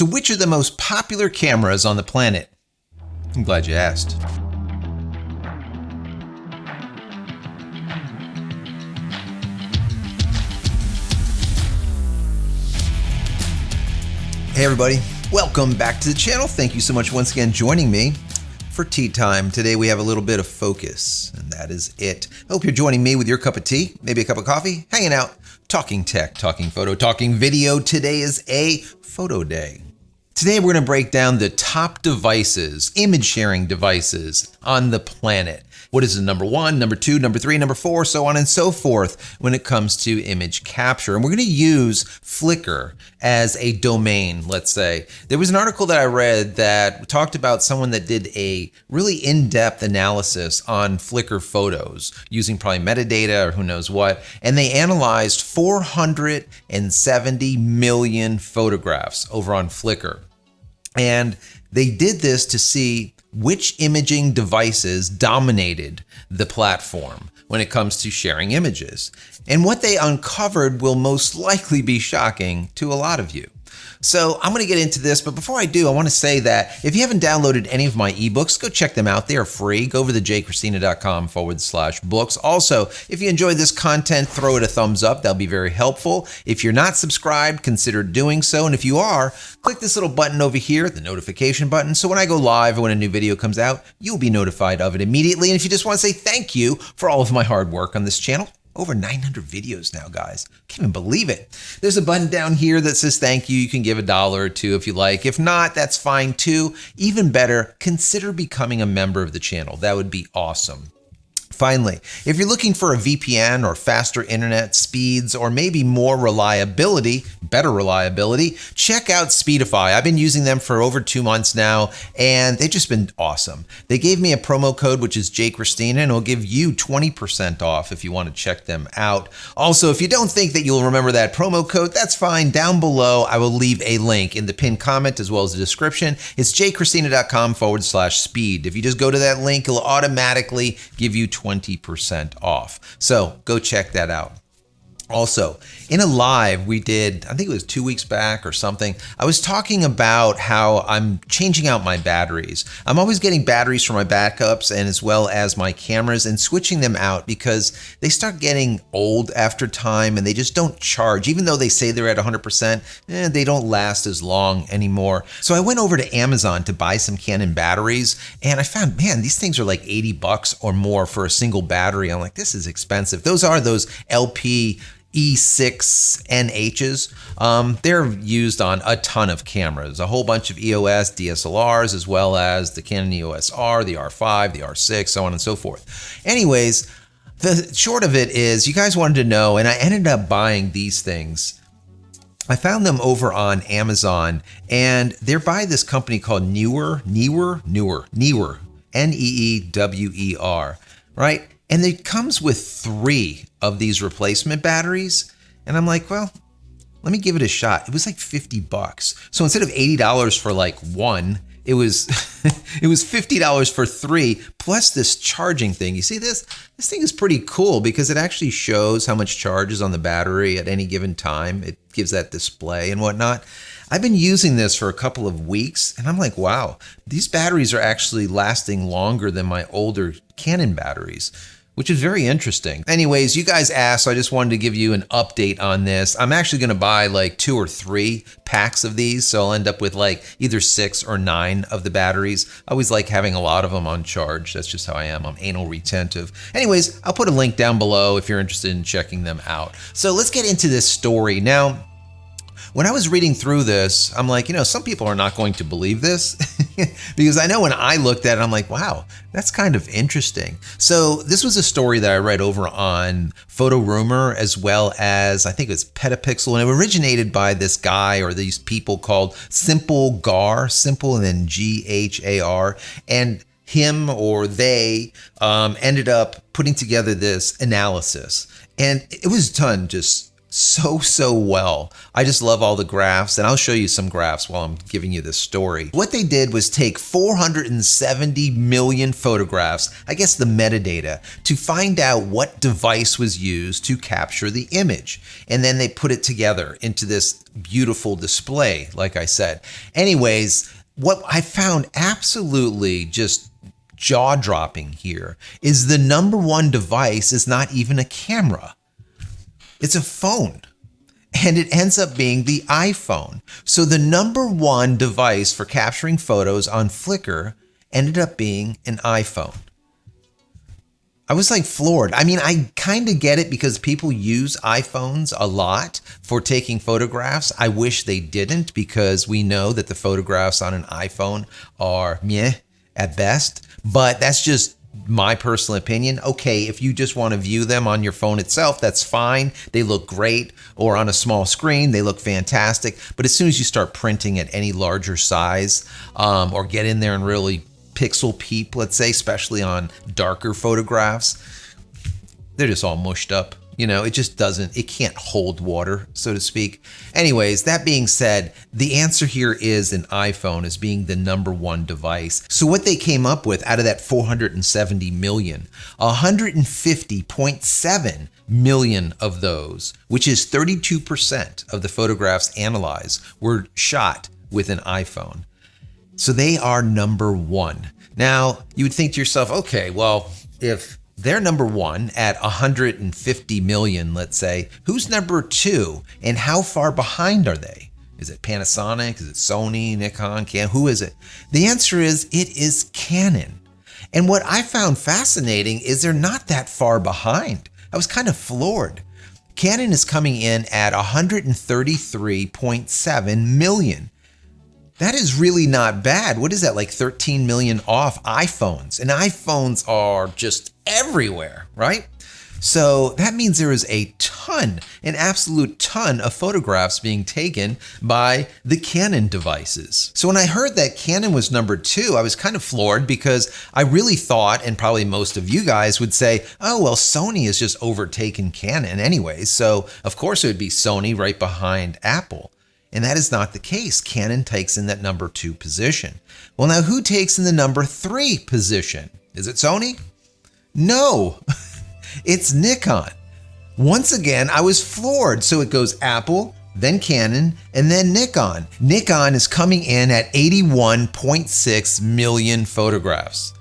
So which are the most popular cameras on the planet? I'm glad you asked. Hey everybody, welcome back to the channel. Thank you so much once again joining me for tea time. Today we have a little bit of focus, and that is it. I hope you're joining me with your cup of tea, maybe a cup of coffee, hanging out, talking tech, talking photo, talking video. Today is a photo day. Today we're going to break down the top devices, image sharing devices on the planet. What is the number one, number two, number three, number four, so on and so forth when it comes to image capture. And we're going to use Flickr as a domain, let's say. There was an article that I read that talked about someone that did a really in-depth analysis on Flickr photos using probably metadata or who knows what. And they analyzed 470 million photographs over on Flickr. And they did this to see which imaging devices dominated the platform when it comes to sharing images. And what they uncovered will most likely be shocking to a lot of you. So I'm going to get into this, but before I do, I want to say that if you haven't downloaded any of my ebooks, go check them out. They are free. Go over to JCristina.com/books. Also, if you enjoy this content, throw it a thumbs up. That'll be very helpful. If you're not subscribed, consider doing so. And if you are, click this little button over here, the notification button. So when I go live or when a new video comes out, you'll be notified of it immediately. And if you just want to say thank you for all of my hard work on this channel, over 900 videos now, guys. Can't even believe it. There's a button down here that says thank you. You can give $1 or $2 if you like. If not, that's fine too. Even better, consider becoming a member of the channel. That would be awesome. Finally, if you're looking for a VPN or faster internet speeds or maybe more reliability, better reliability, check out Speedify. I've been using them for over 2 months now, and they've just been awesome. They gave me a promo code, which is JCristina, and it'll give you 20% off if you want to check them out. Also, if you don't think that you'll remember that promo code, that's fine. Down below, I will leave a link in the pinned comment as well as the description. It's JCristina.com/speed. If you just go to that link, it'll automatically give you 20% off. So go check that out. Also, in a live we did, I think it was 2 weeks back or something, I was talking about how I'm changing out my batteries. I'm always getting batteries for my backups and as well as my cameras and switching them out because they start getting old after time and they just don't charge. Even though they say they're at 100%, they don't last as long anymore. So I went over to Amazon to buy some Canon batteries and I found, man, these things are like $80 or more for a single battery. I'm like, this is expensive. Those are those LP E6 NHs. They're used on a ton of cameras, a whole bunch of EOS DSLRs, as well as the Canon EOS R, the R5, the R6, so on and so forth. Anyways, the short of it is you guys wanted to know, and I ended up buying these things. I found them over on Amazon, and they're by this company called Neewer, Neewer, right? And it comes with 3 of these replacement batteries. And I'm like, well, let me give it a shot. It was like $50. So instead of $80 for like one, it was it was $50 for 3 plus this charging thing. You see this? This thing is pretty cool because it actually shows how much charge is on the battery at any given time. It gives that display and whatnot. I've been using this for a couple of weeks and I'm like, wow, these batteries are actually lasting longer than my older Canon batteries, which is very interesting. Anyways, you guys asked, so I just wanted to give you an update on this. I'm actually gonna buy like 2 or 3 packs of these, so I'll end up with like either 6 or 9 of the batteries. I always like having a lot of them on charge. That's just how I am. I'm anal retentive. Anyways, I'll put a link down below if you're interested in checking them out. So let's get into this story. Now, when I was reading through this, I'm like, some people are not going to believe this because I know when I looked at it, I'm like, wow, that's kind of interesting. So this was a story that I read over on Photo Rumor as well as I think it was Petapixel, and it originated by this guy or these people called Simple Gar, Simple and then G-H-A-R, and him or they ended up putting together this analysis. And it was done just so well. I just love all the graphs, and I'll show you some graphs while I'm giving you this story. What they did was take 470 million photographs, I guess the metadata, to find out what device was used to capture the image. And then they put it together into this beautiful display, like I said. Anyways, what I found absolutely just jaw-dropping here is the number one device is not even a camera. It's a phone, and it ends up being the iPhone. So the number one device for capturing photos on Flickr ended up being an iPhone. I was like floored. I mean, I kind of get it because people use iPhones a lot for taking photographs. I wish they didn't, because we know that the photographs on an iPhone are meh at best, but that's just my personal opinion. Okay, if you just want to view them on your phone itself, that's fine. They look great. Or on a small screen, they look fantastic. But as soon as you start printing at any larger size, or get in there and really pixel peep, let's say, especially on darker photographs, they're just all mushed up. You know, it just doesn't, it can't hold water, so to speak. Anyways, that being said, the answer here is an iPhone as being the number one device. So what they came up with out of that 470 million, 150.7 million of those, which is 32% of the photographs analyzed, were shot with an iPhone. So they are number one. Now, you would think to yourself, okay, well, if they're number one at 150 million, let's say, who's number two and how far behind are they? Is it Panasonic? Is it Sony, Nikon, Canon? Who is it? The answer is it is Canon. And what I found fascinating is they're not that far behind. I was kind of floored. Canon is coming in at 133.7 million. That is really not bad. What is that, like 13 million off iPhones? And iPhones are just everywhere, right? So that means there is a ton, an absolute ton of photographs being taken by the Canon devices. So when I heard that Canon was number two, I was kind of floored, because I really thought, and probably most of you guys would say, oh, well, Sony has just overtaken Canon anyway. So of course it would be Sony right behind Apple. And that is not the case. Canon takes in that number two position. Well, now who takes in the number three position? Is it Sony? No, it's Nikon. Once again, I was floored. So it goes Apple, then Canon, and then Nikon. Nikon is coming in at 81.6 million photographs.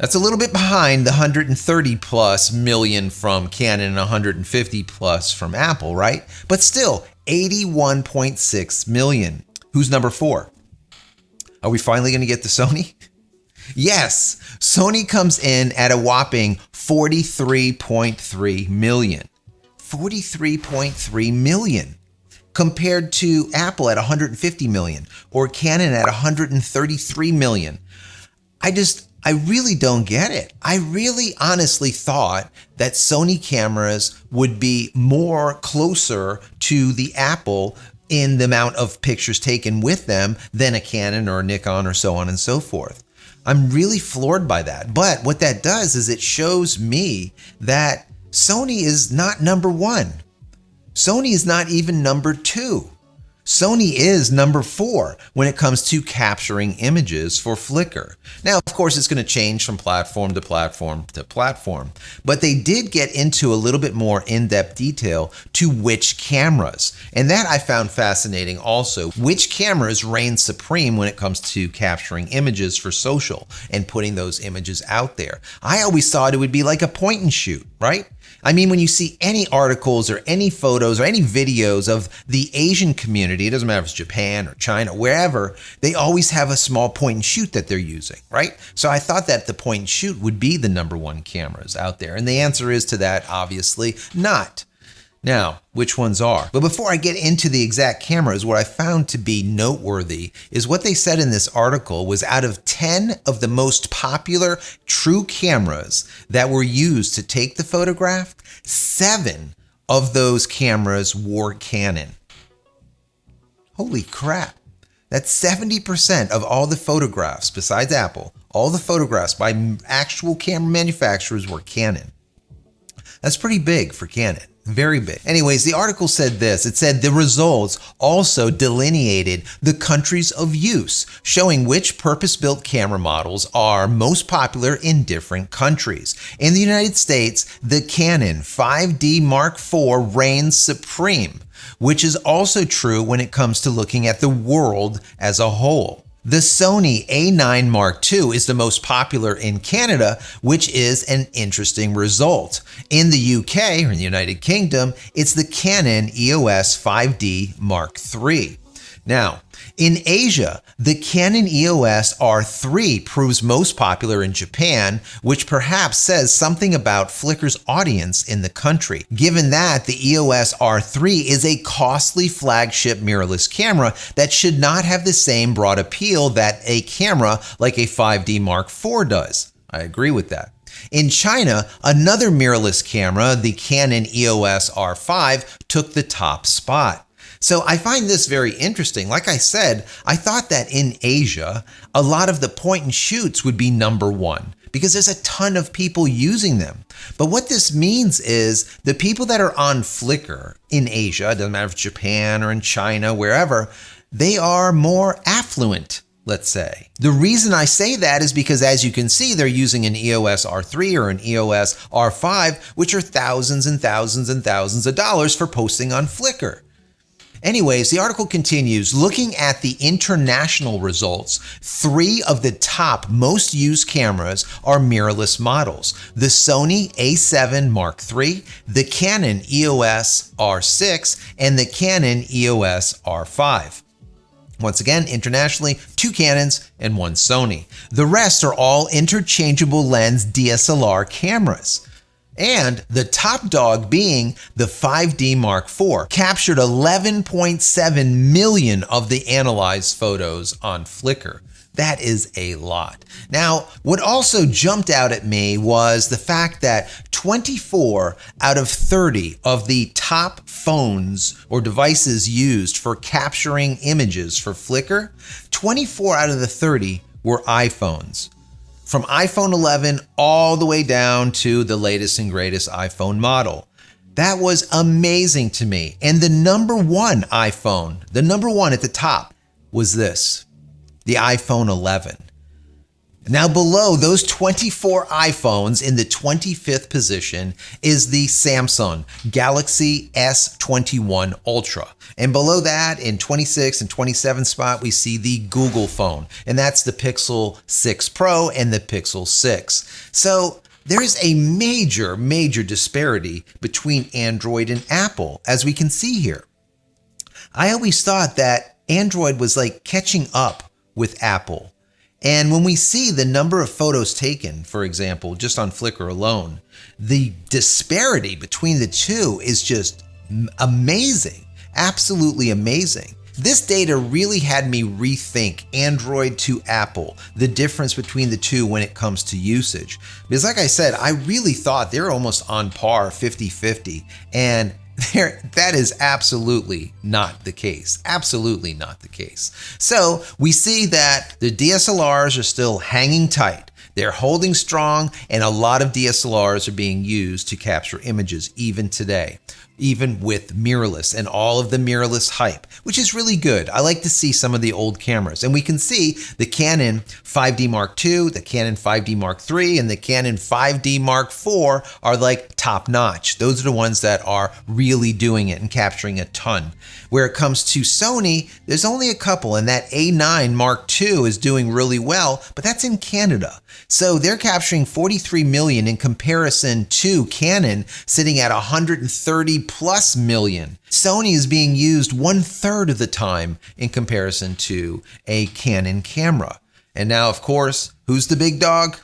That's a little bit behind the 130 plus million from Canon and 150 plus from Apple, right? But still, 81.6 million. Who's number four? Are we finally going to get to Sony? Yes, Sony comes in at a whopping 43.3 million. 43.3 million compared to Apple at 150 million or Canon at 133 million. I really don't get it. I really honestly thought that Sony cameras would be more closer to the Apple in the amount of pictures taken with them than a Canon or a Nikon or so on and so forth. I'm really floored by that. But what that does is it shows me that Sony is not number one. Sony is not even number two. Sony is number four when it comes to capturing images for Flickr. Now, of course, it's going to change from platform to platform to platform, but they did get into a little bit more in-depth detail to which cameras. And that I found fascinating also. Which cameras reign supreme when it comes to capturing images for social and putting those images out there. I always thought it would be like a point and shoot, right? I mean, when you see any articles or any photos or any videos of the Asian community, it doesn't matter if it's Japan or China, wherever, they always have a small point and shoot that they're using, right? So I thought that the point and shoot would be the number one cameras out there. And the answer is to that, obviously, not. Now, which ones are? But before I get into the exact cameras, what I found to be noteworthy is what they said in this article was out of 10 of the most popular true cameras that were used to take the photograph, 7 of those cameras were Canon. Holy crap. That's 70% of all the photographs, besides Apple, all the photographs by actual camera manufacturers were Canon. That's pretty big for Canon. Very big. Anyways, the article said this. It said the results also delineated the countries of use, showing which purpose-built camera models are most popular in different countries. In the United States, the Canon 5D Mark IV reigns supreme, which is also true when it comes to looking at the world as a whole. The Sony A9 Mark II is the most popular in Canada, which is an interesting result. In the UK, or in the United Kingdom, it's the Canon EOS 5D Mark III. Now, in Asia, the Canon EOS R3 proves most popular in Japan, which perhaps says something about Flickr's audience in the country, given that the EOS R3 is a costly flagship mirrorless camera that should not have the same broad appeal that a camera like a 5D Mark IV does. I agree with that. In China, another mirrorless camera, the Canon EOS R5, took the top spot. So I find this very interesting. Like I said, I thought that in Asia, a lot of the point and shoots would be number one because there's a ton of people using them. But what this means is the people that are on Flickr in Asia, it doesn't matter if it's Japan or in China, wherever, they are more affluent, let's say. The reason I say that is because, as you can see, they're using an EOS R3 or an EOS R5, which are thousands and thousands and thousands of dollars for posting on Flickr. Anyways, the article continues, looking at the international results, 3 of the top most used cameras are mirrorless models. The Sony A7 Mark III, the Canon EOS R6, and the Canon EOS R5. Once again, internationally, 2 Canons and 1 Sony. The rest are all interchangeable lens DSLR cameras. And the top dog being the 5D Mark IV, captured 11.7 million of the analyzed photos on Flickr. That is a lot. Now, what also jumped out at me was the fact that 24 out of 30 of the top phones or devices used for capturing images for Flickr, 24 out of the 30 were iPhones. From iPhone 11 all the way down to the latest and greatest iPhone model. That was amazing to me. And the number one iPhone, the number one at the top was this, the iPhone 11. Now below those 24 iPhones, in the 25th position is the Samsung Galaxy S21 Ultra. And below that, in 26 and 27 spot, we see the Google phone. And that's the Pixel 6 Pro and the Pixel 6. So there is a major, major disparity between Android and Apple, as we can see here. I always thought that Android was like catching up with Apple. And when we see the number of photos taken, for example, just on Flickr alone, the disparity between the two is just amazing, absolutely amazing. This data really had me rethink Android to Apple, the difference between the two when it comes to usage. Because like I said, I really thought they're almost on par 50-50, and that is absolutely not the case. Absolutely not the case. So we see that the DSLRs are still hanging tight. They're holding strong, and a lot of DSLRs are being used to capture images even today, even with mirrorless and all of the mirrorless hype, which is really good. I like to see some of the old cameras. And we can see the Canon 5D Mark II, the Canon 5D Mark III, and the Canon 5D Mark IV are like top notch. Those are the ones that are really doing it and capturing a ton. Where it comes to Sony, there's only a couple, and that A9 Mark II is doing really well, but that's in Canada. So they're capturing 43 million in comparison to Canon sitting at 130 plus million. Sony is being used 1/3 of the time in comparison to a Canon camera. And now, of course, who's the big dog?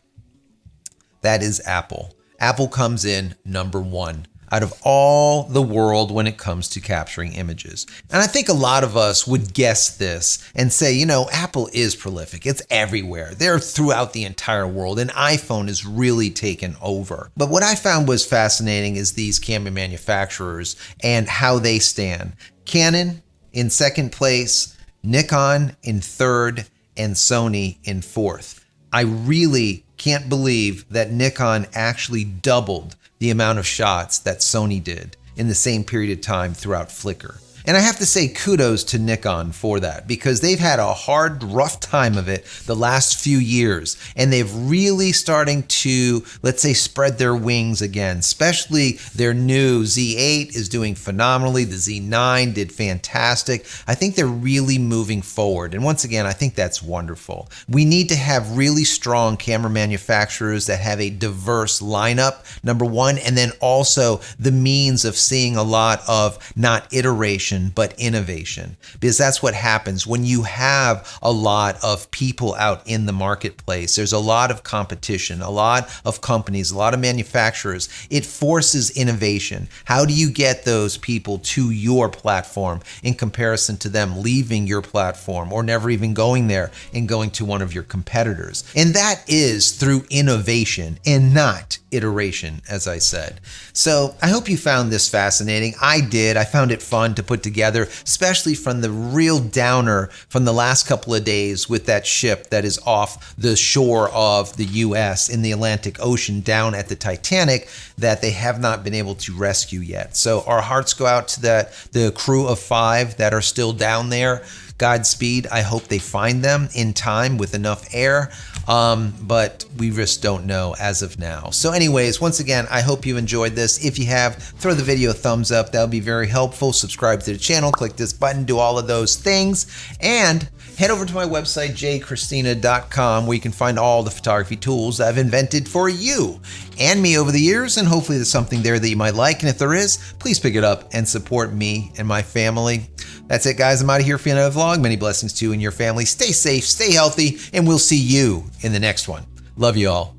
That is Apple. Apple comes in number one out of all the world when it comes to capturing images. And I think a lot of us would guess this and say, you know, Apple is prolific. It's everywhere. They're throughout the entire world, and iPhone is really taken over. But what I found was fascinating is these camera manufacturers and how they stand. Canon in second place, Nikon in third, and Sony in fourth. I really can't believe that Nikon actually doubled the amount of shots that Sony did. in the same period of time throughout Flickr. And I have to say kudos to Nikon for that, because they've had a hard, rough time of it the last few years. And they've really starting to, let's say, spread their wings again, especially their new Z8 is doing phenomenally. The Z9 did fantastic. I think they're really moving forward. And once again, I think that's wonderful. We need to have really strong camera manufacturers that have a diverse lineup, number one, and then also the means of seeing a lot of not iteration, but innovation, because that's what happens when you have a lot of people out in the marketplace. There's a lot of competition, a lot of companies, a lot of manufacturers. It forces innovation. How do you get those people to your platform in comparison to them leaving your platform or never even going there and going to one of your competitors? And that is through innovation and not iteration, as I said. So I hope you found this fascinating. I did. I found it fun to put together, especially from the real downer from the last couple of days with that ship that is off the shore of the US in the Atlantic Ocean down at the Titanic that they have not been able to rescue yet. So our hearts go out to the crew of 5 that are still down there. Godspeed. I hope they find them in time with enough air, but we just don't know as of now. So anyways, once again, I hope you enjoyed this. If you have, throw the video a thumbs up. That would be very helpful. Subscribe to the channel, click this button, do all of those things, and head over to my website, JCristina.com, where you can find all the photography tools I've invented for you and me over the years, and hopefully there's something there that you might like. And if there is, please pick it up and support me and my family. That's it, guys. I'm out of here for another vlog. Many blessings to you and your family. Stay safe, stay healthy, and we'll see you in the next one. Love you all.